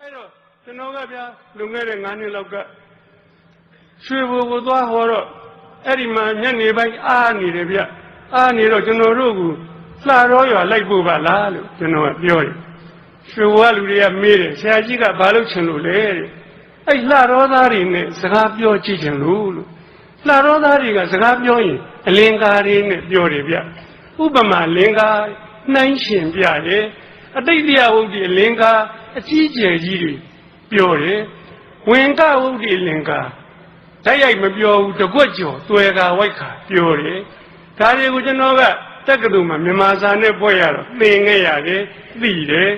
အဲ့တော့ကျွန်တော်ကဗျာလွန်ခဲ့တဲ့9နှစ်လောက်ကရွှေဘိုကိုသွားဟောတော့အဲ့ဒီမှာညနေပိုင်းအားနေတယ်ဗျအားနေတော့ကျွန်တော်တို့ကလှရောရွာလိုက်ဖို့ပါလားလို့ကျွန်တော်ကပြောတယ်ရွှေဘိုကလူတွေကမေးတယ်ဆရာကြီးကဘာလို့ချင်လို့လဲတဲ့အဲ့လှရောသားတွေနဲ့စကားပြောကြည့်ချင်လို့လှရောသားတွေကစကားပြောရင်အလင်္ကာတွေနဲ့ပြောတယ်ဗျဥပမာလင်္ကာနှိုင်းရှင်ပြတယ်အတိတ်တရားဝုဒ္ဓအလင်္ကာအကြီးကျယ်ကြီးတွေပြောတယ်ဝင်ကဝုဒ္ဓလင်္ကာတိုက်ရိုက်မပြောဘူးတကွက်ကျော်သွယ်ကာဝိုက်ခါပြောတယ်ဒါတွေကိုကျွန်တော်ကတက္ကသိုလ်မှာမြန်မာစာနဲ့ပွဲရတော့သင်ခဲ့ရတယ်သိတယ်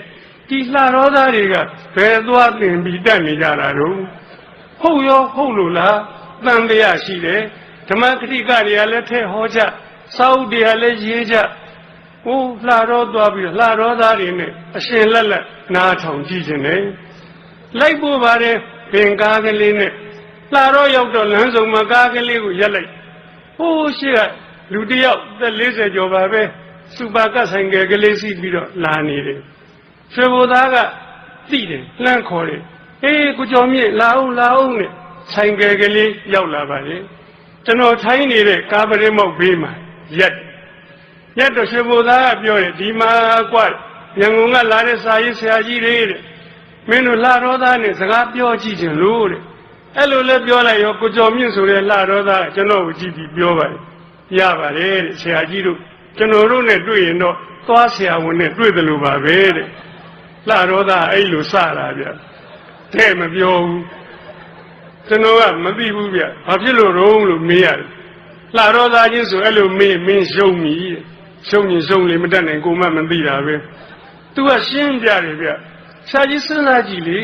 ဒီလှရောသားတွေကဘယ်သွားသင်ပြီးတက်နေကြတာတော့ဟုတ်ရောဟုတ်လို့လားတန်တရားရှိတယ်ဓမ္မကတိကတွေကလည်းထဲဟောကြစာအုပ်တွေကလည်းရေးကြဟိုလှရောသွားပြီးလှရောသားတွေနဲ့အရှင်လက်လက်နားထောင်ကြည့်ခြင်းနဲ့လိုက်ဖို့ပါတယ်ပင်ကားကလေးနဲ့လှရောရောက်တော့လမ်းစုံမှာကားကလေးကိုရက်လိုက်ဟိုးရှိကလူတယောက်သက်40ကျော်ပါပဲစူပါကတ်ဆိုင်ကယ်ကလေးစီးပြီးတော့လာနေတယ်ရွှေဘိုသားကသိတယ်လှမ်းခေါ်တယ်အေးကိုကျော်မြင့်လာအောင်နဲ့ဆိုင်ကယ်ကလေးရောက်လာပါလေကျွန်တော်ထိုင်းနေတဲ့ကားပရိမောက်ဘေးမှာရက်တော့ရွှေဘိုသားကပြောတယ်ဒီမှာကွာရန်ကုန်ကလာတဲ့စာရေးဆရာကြီးတွေတဲ့မင်းတို့လှရောသားနဲ့စကားပြောကြည့်ချင်လို့တဲ့အဲ့လိုလဲပြောလိုက်ရောကိုကျော်မြင့်ဆိုတဲ့လှရောသားကျွန်တော်ကိုကြည့်ပြီးပြောပါတယ်ရပါတယ်တဲ့ဆရာကြီးတို့ကျွန်တော်တို့နဲ့တွေ့ရင်တော့သွားဆရာဝန်နဲ့တွေ့တယ်လို့ပါပဲတဲ့လှရောသားအဲ့လိုစတာဗျတဲ့မပြောဘူးကျွန်တော်ကမသိဘူးဗျဘာဖြစ်လို့တော့လို့မေးရတယ်လှရောသားချင်းဆိုအဲ့လိုမင်းရှုံးပြီရှုံးရင်ရှုံးလေမတတ်နိုင်ကိုမှမသိတာပဲသူကရှင်းပြတယ်ဗျဆရာကြီးစဉ်းစားကြည့်လေ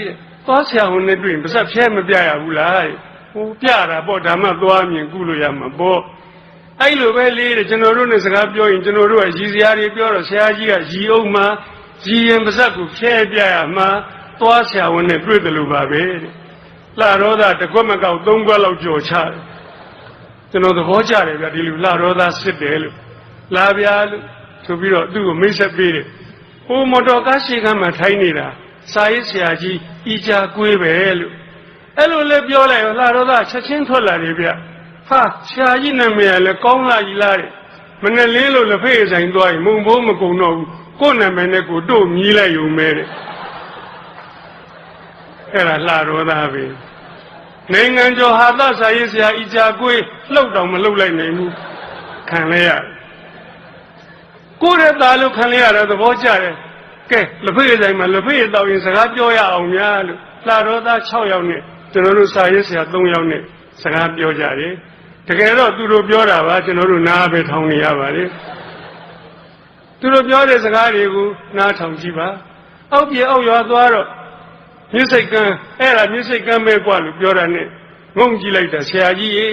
သွားဆရာဝန်နဲ့တွေ့ရင်ပါစက်ဖျဲမပြရဘူးလားဟိုပြတာပေါ့ဒါမှသွားမြင်ကုလို့ရမှာပေါ့အဲ့လိုပဲလေတဲ့ကျွန်တော်တို့နဲ့စကားပြောရင်ကျွန်တော်တို့ကရည်စရာတွေပြောတော့ဆရာကြီးကရည်အောင်မှာရည်ရင်ပါစက်ကိုဖျဲပြရမှာသွားဆရာဝန်နဲ့တွေ့တယ်လို့ပါပဲတဲ့လှရောသားတစ်ခွက်မကောက်3ခွက်လောက်ကြော်ချတယ်ကျွန်တော်သဘောကျတယ်ဗျဒီလိုလှရောသားစစ်တယ်လို့လာဗျာလို့ဆိုပြီးတော့သူ့ကိုမိတ်ဆက်ပေးတယ်ဟိုမော်တော်ကားရှေ့ကမ်းမှာထိုင်းနေတာစာရေးဆရာကြီးဤကြကွေးပဲလို့အဲ့လိုလဲပြောလိုက်ရောလှရောသားချက်ချင်းထွက်လာတယ်ဗျဟာဆရာကြီးနာမည်ကလည်းကောင်းလာကြီးလားတဲ့မနဲ့လင်းလို့လက်ဖေးဆိုင်သွားရင်မုံဘိုးမကုံတော့ဘူးကိုယ်နာမည်နဲ့ကိုတို့မြည်လိုက်ရုံပဲတဲ့အဲ့ဒါလှရောသားပဲနိုင်ငံကျော်ဟာသစာရေးဆရာဤကြကွေးလှုပ်တော့မလှုပ်လိုက်နိုင်ဘူးခံလဲရကိုယ်ရဲ့သားလို့ခံလဲရတော့သဘောကျတယ်ကဲလက်ဖေးဆိုင်မှာလက်ဖေးတောက်ရင်စကားပြောရအောင်များလို့လှရောသား6ယောက်နဲ့ကျွန်တော်တို့စာရေးဆရာ3ယောက်နဲ့စကားပြောကြတယ်တကယ်တော့သူတို့ပြောတာပါကျွန်တော်တို့နားပဲထောင်နေရပါလေသူတို့ပြောတဲ့စကားတွေကိုနားထောင်ကြည့်ပါအောက်ပြေအောက်ရွာသွားတော့မြစ်စိတ်ကမ်းအဲ့ဒါမြစ်စိတ်ကမ်းပဲกว่าလို့ပြောတာနဲ့ငုံကြည့်လိုက်တာဆရာကြီးရေ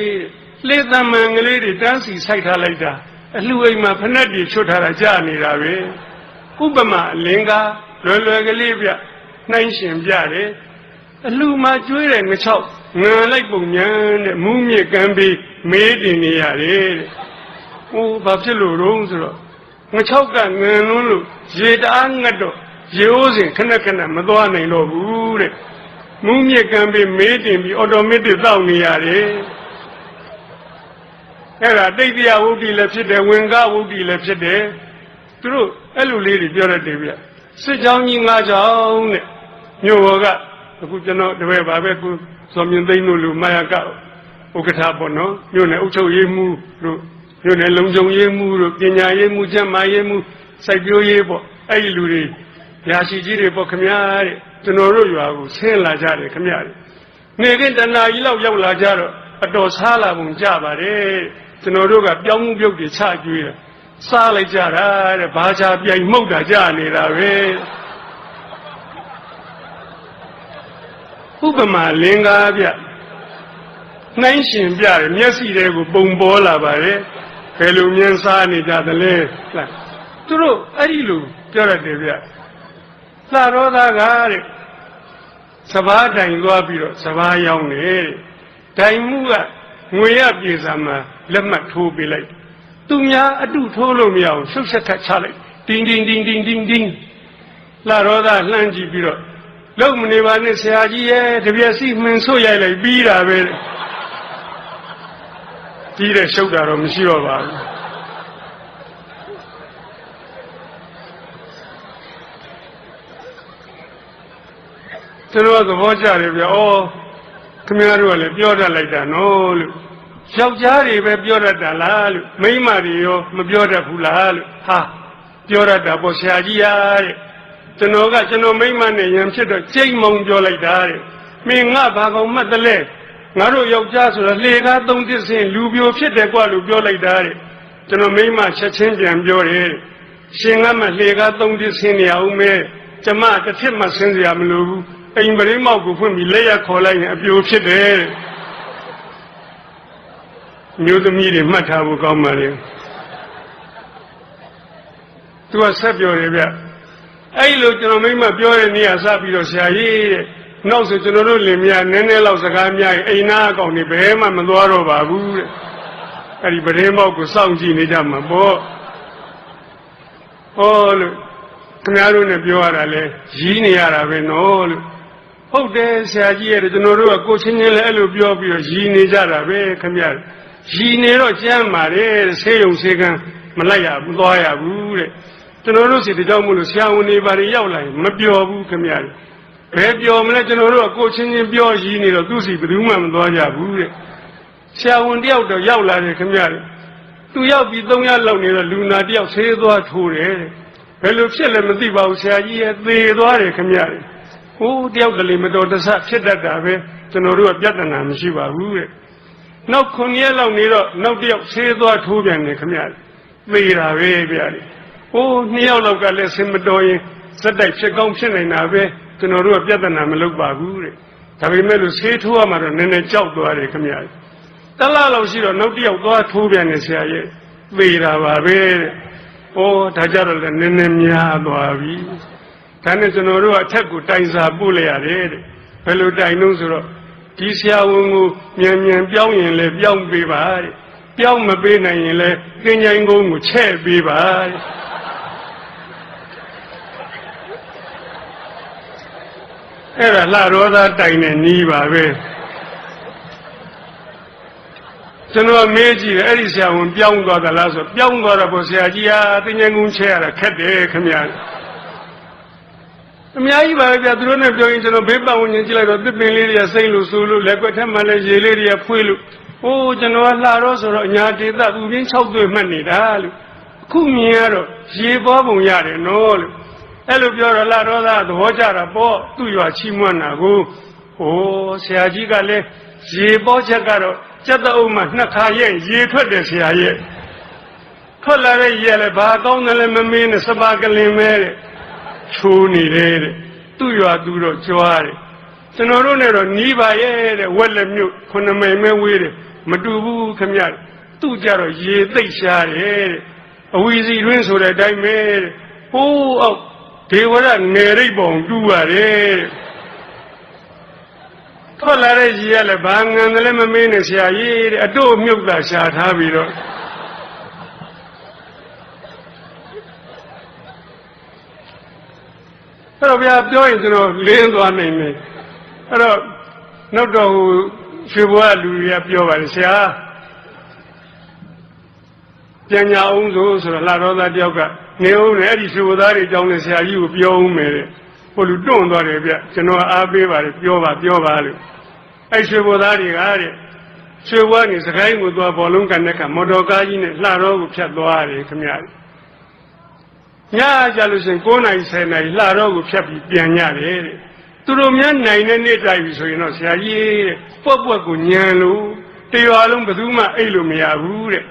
လေသမန်ကလေးတွေတန်းစီစိုက်ထားလိုက်တာအလှအိမ်မှာဖက်နှက်တွေချွတ်ထားတာကြားနေတာပဲဥပမာလင်္ကာလွယ်ကလေးပြနှိုင်းရှင်ပြတယ်အလှမှာကျွေးတဲ့ငချောက်ငံလိုက်ပုံညာတဲ့မူးမြစ်ကမ်းပြီးမေးတင်နေရတယ်တဲ့ဟိုဘာဖြစ်လို့တော့ဆိုတော့ငချောက်ကငံလုံးလို့ရေတအားငတ်တော့ရေအိုးစဉ်ခဏမသွားနိုင်တော့ဘူးတဲ့မူးမြစ်ကမ်းပြီးမေးတင်ပြီးအော်တိုမက်တစ်တောက်နေရတယ်အဲ့ဒါတိတ်တရားဝုဒ္ဓိလည်းဖြစ်တယ်ဝင်ကဝုဒ္ဓိလည်းဖြစ်တယ်သူတို့အဲ့လိုလေးတွေပြောတတ်တယ်ဗျစစ်ကြောင်းကြီး9ကြောင်းတဲ့မြို့ဘောကအခုကျွန်တော်တပည့်ပါပဲခုဇော်မြင့်သိန်းတို့လူမာယာကဥက္ကဋ္ဌပေါ့နော်မြို့နယ်အုပ်ချုပ်ရေးမှူးတို့မြို့နယ်လုံခြုံရေးမှူးတို့ပညာရေးမှူးကျန်းမာရေးမှူးစိုက်ပျိုးရေးပေါ့အဲ့ဒီလူတွေရာရှိကြီးတွေပေါ့ခမရတဲ့ကျွန်တော်တို့ရွာကိုဆင်းလာကြတယ်ခမရတဲ့နေကတနာကြီးလောက်ရောက်လာကြတော့အတော်စားလာပုံကြပါတယ်ကျွန်တော်တို့ကပြောင်းမှုပြုတ်တွေချကျွေးတယ်စားလိုက်ကြတာတဲ့ဘာချပြိုင်မှုတ်တာကြနေတာပဲဥပမာလင်္ကာဗျနှိုင်းရှင်ပြတယ်မျက်စိတွေကိုပုံပေါ်လာပါတယ်ဘယ်လိုမြင်စားနေကြသလဲလားသူတို့အဲ့ဒီလိုပြောရတယ်ဗျလှရောသားကတဲ့စဘာတိုင်သွားပြီးတော့စဘာရောက်နေတဲ့တိုင်မှုကငွေရပြေစာမှာလက်မှတ်ထိုးပေးလိုက်သူများအတုထိုးလို့မရအောင်ရှုပ်ဆက်ထချလိုက်တင်းလှရောသားလှမ်းကြည့်ပြီးတော့ လုံးမနေပါနဲ့ဆရာကြီးရဲ့တပြက်စီမှင်ဆို့ရိုက်လိုက်ပြီးတာပဲကြီးတဲ့ရှုပ်တာတော့မရှိတော့ပါဘူးကျွန်တော်သဘောကျတယ်ဗျဩခင်ဗျားတို့ကလည်းပြောတတ်လိုက်တာနော်လို့ယောက်ျားတွေပဲပြောတတ်တာလားလို့မိန်းမတွေရောမပြောတတ်ဘူးလားလို့ဟာပြောတတ်တာပေါ့ဆရာကြီးရာတဲ့ကျွန်တော်မိန်းမနဲ့ရံဖြစ်တော့ကြိတ်မုံပြောလိုက်တာတဲ့မင်းငါဘာကောင်မှတ်တလဲငါတို့ယောက်ျားဆိုတော့လေကားသုံးတစ်စင်လူပြိုဖြစ်တယ်ကွာလို့ပြောလိုက်တာတဲ့ကျွန်တော်မိန်းမချက်ချင်းပြန်ပြောတယ်ရှင်ကမှလေကားသုံးတစ်စင်နေအောင်မဲကျမတစ်ထစ်မှဆင်းစရာမလိုဘူးအိမ်ပရိမောက်ကိုဖွင့်ပြီးလက်ရခေါ်လိုက်ရင်အပြိုဖြစ်တယ်မျိုးသမီးတွေမှတ်ထားဖို့ကောင်းပါလေသူကဆက်ပြောတယ်ဗျအဲ့လိုကျွန်တော်မိမပြောတဲ့နေရာစပြီးတော့ဆရာကြီးတဲ့နောက်ဆိုကျွန်တော်တို့လင်မယားနည်းနည်းလောက်စကားများရင်အိမ်သားအကောင်တွေဘယ်မှမသွားတော့ပါဘူးတဲ့အဲ့ဒီပရိမောက်ကိုစောင့်ကြည့်နေကြမှာပေါ့ဟောလို့ခင်ဗျားတို့နဲ့ပြောရတာလဲရည်နေရတာပဲနော်လို့ဟုတ်တယ်ဆရာကြီးရဲ့ကျွန်တော်တို့ကကိုချင်းချင်းလည်းအဲ့လိုပြောပြီးတော့ရည်နေကြတာပဲခင်ဗျားရည်နေတော့ကြမ်းပါတယ်ဆေးရုံဆေးကန်းမလိုက်ရဘူးသွားရဘူးတဲ့ကျွန်တော်တို့စီတကြောင်မို့လို့ဆရာဝန်တွေဘာတွေရောက်လာရင်မပြောဘူးခင်ဗျာဘယ်ပြောမလဲကျွန်တော်တို့ကကိုချင်းချင်းပြောရည်နေတော့သူ့စီဘယ်သူမှမသွားကြဘူးတဲ့ဆရာဝန်တယောက်တော့ရောက်လာတယ်ခင်ဗျာသူရောက်ပြီး3ရက်လောက်နေတော့လူနာတယောက်ဆေးသွားထိုးတယ်ဘယ်လိုဖြစ်လဲမသိပါဘူးဆရာကြီးရဲ့သေသွားတယ်ခင်ဗျာဟိုးတယောက်ကလေးမတော်တဆဖြစ်တတ်တာပဲကျွန်တော်တို့ကပြဿနာမရှိပါဘူးတဲ့နောက်9ရက်လောက်နေတော့နောက်တယောက်ဆေးသွားထိုးပြန်တယ်ခင်ဗျာသေတာပဲဗျာဟိုး2ယောက်လောက်ကလည်းဆင်မတော်ရင်စက်တိုက်ဖြစ်ကောင်းဖြစ်နေတာပဲကျွန်တော်တို့ကပြဿနာမလုပ်ပါဘူးတဲ့ဒါပေမဲ့လို့ဆေးထိုးရမှာတော့နည်းနည်းကြောက်သွားတယ်ခင်ဗျာတလားလောက်ရှိတော့နောက်တယောက်သွားထိုးပြန်တယ်ဆရာရဲ့သေတာပါပဲတဲ့ဩဒါကြတော့လည်းနည်းနည်းများသွားပြီဒါနဲ့ကျွန်တော်တို့ကအထက်ကိုတိုင်စာပို့လိုက်ရတယ်တဲ့ဘယ်လိုတိုင်လို့ဆိုတော့ဒီဆရာဝန်ကိုမြန်မြန်ပြောင်းရင်လည်းပြောင်းပေးပါတဲ့ပြောင်းမပေးနိုင်ရင်လည်းသင်္ချိုင်းကုန်းကိုချဲ့ပေးပါတဲ့အဲ့ဒါလှရောသားတိုင်နဲ့နီးပါပဲကျွန်တော်မေးကြည့်တယ်အဲ့ဒီဆရာဝန်ပြောင်းသွားသလားဆိုပြောင်းသွားတော့ဆရာကြီးဟာသင်္ချိုင်းကုန်းချဲ့ရတာခက်တယ်ခင်ဗျာအများကြီးပါပဲဗျာသူတို့နဲ့ပြောရင်ကျွန်တော်ဘေးပတ်ဝန်းကျင်ကြည့်လိုက်တော့သစ်ပင်လေးတွေကစိမ့်လို့ဆူလို့လက်ကွက်ထက်မှလည်းရေလေးတွေကဖွေးလို့ဟိုးကျွန်တော်ကလှတော့ဆိုတော့အညာဒေသပူပြင်း6သွေးမှတ်နေတာလို့အခုမြင်ရတော့ရေပေါ်ပုံရတယ်နော်လို့အဲ့လိုပြောတော့လှတော့သားသဘောကျတာပေါ့သူ့ရွာချီးမွမ်းတာကိုဟိုးဆရာကြီးကလည်းရေပေါ်ချက်ကတော့စက်တအုပ်မှ2ခါရဲ့ရေထွက်တယ်ဆရာရဲ့ထွက်လာတဲ့ရေလည်းဘာကောင်းတယ်လဲမမင်းနဲ့စပါကလင်မဲတဲ့ချိုးနေတယ်တဲ့သူ့ရွာသူတော့ကြွားတယ်ကျွန်တော်တို့နဲ့တော့နီးပါရဲ့တဲ့ဝက်လက်မြို့9မိုင်မဲဝေးတယ်မတူဘူးခင်ဗျသူ့ကြတော့ရေသိပ်ရှားတယ်တဲ့အဝီစီတွင်းဆိုတဲ့အတိုင်းပဲတဲ့ဟိုးအောက်ဒေဝရငယ်ရိပ်ပုံတူရတယ်တဲ့ထွက်လာတဲ့ရေကလည်းဘာငံတယ်လဲမမင်းနဲ့ဆရာကြီးတဲ့အတို့မြုပ်တာရှာထားပြီးတော့အဲ့တော့ဗျာပြောရင်ကျွန်တော်လင်းသွားနိုင်တယ်အဲ့တော့နောက်တော့ရွှေဘွားလူတွေကပြောပါတယ်ဆရာပြန်ညာအောင်ဆိုတော့လှတော်သားတယောက်ကနေအောင်နဲ့အဲ့ဒီရွှေဘွားသားတွေကြောင်းနဲ့ဆရာကြီးကိုပြောအောင်မယ်တဲ့ဟိုလူတွန့်သွားတယ်ဗျကျွန်တော်အားပေးပါတယ်ပြောပါလို့အဲ့ရွှေဘွားသားတွေကတဲ့ရွှေဘွားနေစကိုင်းကိုသွားဘောလုံးကန်တဲ့ခါမော်တော်ကားကြီးနဲ့လှတော်ကိုဖြတ်သွားတယ်ခင်ဗျာညကြလို့ရှင်9နာရီ10နာရီလှတော့ကိုဖြတ်ပြီးပြန်ရတယ်တဲ့သူတို့များနိုင်တဲ့နေ့တိုက်ပြီဆိုရင်တော့ဆရာကြီးတဲ့ပွက်ကိုညံလို့တရွာလုံးဘယ်သူမှအိတ်လို့မရဘူးတဲ့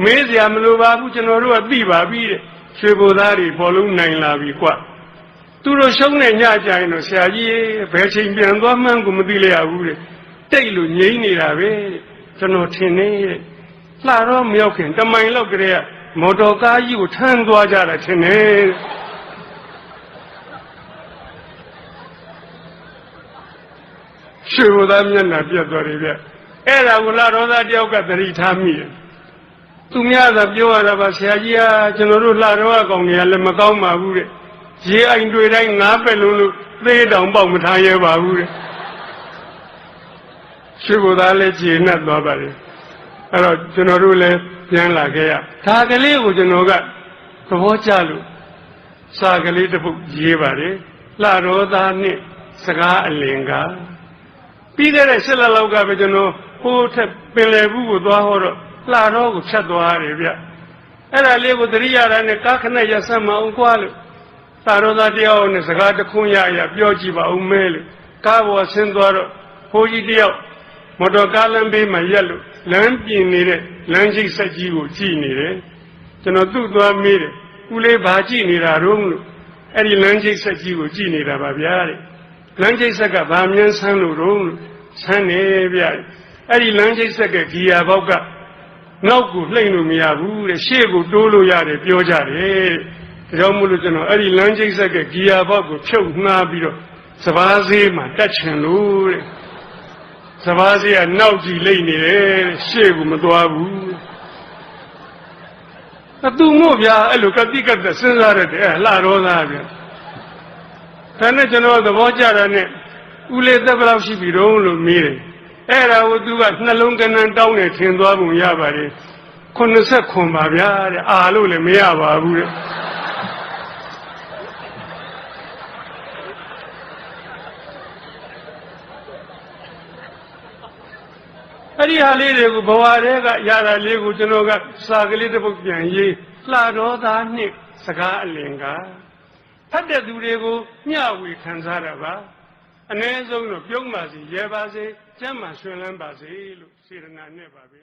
မေးစရာမလိုပါဘူးကျွန်တော်တို့ကသိပါပြီတဲ့ရွှေဘိုသားတွေဘောလုံးနိုင်လာပြီကွသူတို့ရှုံးတဲ့ညကြရင်တော့ဆရာကြီးဘယ်ချိန်ပြန်သွားမှန်းကိုမသိလိုက်ရဘူးတဲ့တိတ်လို့ငြိမ့်နေတာပဲတဲ့ကျွန်တော်ထင်နေတဲ့လှတော့မရောက်ခင်တမိုင်လောက်ကလေးကမော်တော်ကားကြီးကိုထမ်းသွားကြတာထင်တယ်ရွှေဘိုသားမျက်နှာပြတ်သွားတယ်ဗျအဲ့ဒါကိုလှတော်သားတယောက်ကသတိထားမိတယ်သူများသာပြောရတာပါဆရာကြီးဟာကျွန်တော်တို့လှတော်အကောင်တွေကလည်းမကောင်းပါဘူးတဲ့ ရေအိမ်တွေတိုင်းငါးပဲလုံးလို့သေးတောင်ပေါက်မထားရပါဘူးတဲ့ရှိဖို့သားလည်းကျေနပ်သွားပါလေအဲ့တော့ကျွန်တော်တို့လည်းပြန်လာခဲ့ရဒါကလေးကိုကျွန်တော်ကသဘောကျလို့စာကလေးတစ်ပုဒ်ရေးပါတယ်လှတော်သားနှင့်စကားအလင်ကပြီးခဲ့တဲ့7 လလောက်ကပဲကျွန်တော်ဟိုးထက်ပင်လယ်ဘူးကိုသွားဟောတော့လှတော်ကိုဖြတ်သွားရတယ်ဗျအဲ့ဒါလေးကိုသတိရတာနဲ့ကားခနဲ့ရဆက်မအောင်ကွာလို့လှတော်သားတယောက်နဲ့စကားတခွန်းရပြောကြည့်ပါဦးမဲလို့ကားပေါ်ဆင်းသွားတော့ဘိုးကြီးတယောက်မော်တော်ကားလမ်းဘေးမှာရက်လို့လမ်းပြင်နေတဲ့လမ်းချိတ်ဆက်ကြီးကိုကြည့်နေတယ်ကျွန်တော်သူ့သွားမေးတယ်ဦးလေးဘာကြည့်နေတာတော့လို့အဲ့ဒီလမ်းချိတ်ဆက်ကြီးကိုကြည့်နေတာပါဗျာတဲ့လမ်းချိတ်ဆက်ကဘာမြန်းဆန်းလို့တော့ဆန်းနေဗျာအဲ့ဒီလမ်းချိတ်ဆက်ကဂီယာဘောက်ကနောက်ကိုလှိမ့်လို့မရဘူးတဲ့ရှေ့ကိုတိုးလို့ရတယ်ပြောကြတယ်ဒါကြောင့်မို့လို့ကျွန်တော်အဲ့ဒီလမ်းချိတ်ဆက်ကဂီယာဘောက်ကိုဖြုတ်နှားပြီးတော့စပားဈေးမှာတက်ချင်လို့တဲ့စပားစီကနောက်ကြည့်လိမ့်နေတယ်ရှေ့ကမသွားဘူးအတူမို့ဗျာအဲ့လိုကတိကတ်စဉ်းစားရတယ်အဲ့လှတော်သားဗျာဒါနဲ့ကျွန်တော်သဘောကျတာနဲ့ဦးလေးသက်ဘယ်လောက်ရှိပြီတော့လို့မေးတယ်အဲ့ဒါကိုသူကနှလုံးကနန်းတောင်းနေထင်သွားပုံရပါတယ်89ပါဗျာတဲ့အာလို့လည်းမရပါဘူးတဲ့အဲ့ဒီဟာလေးတွေကိုဘဝထဲကရတာလေးကိုကျွန်တော်ကစာကလေးတစ်ပုဒ်ပြန်ရေးလှတော်သားနှင့်စကားအလင်ကဖတ်တဲ့သူတွေကိုမျှဝေခံစားတာပါအ ਨੇ ဆုံးတော့ပြုံးပါစေရဲပါစေကျမ်းမာရွှင်လန်းပါစေလို့စေတနာနဲ့ပါပဲ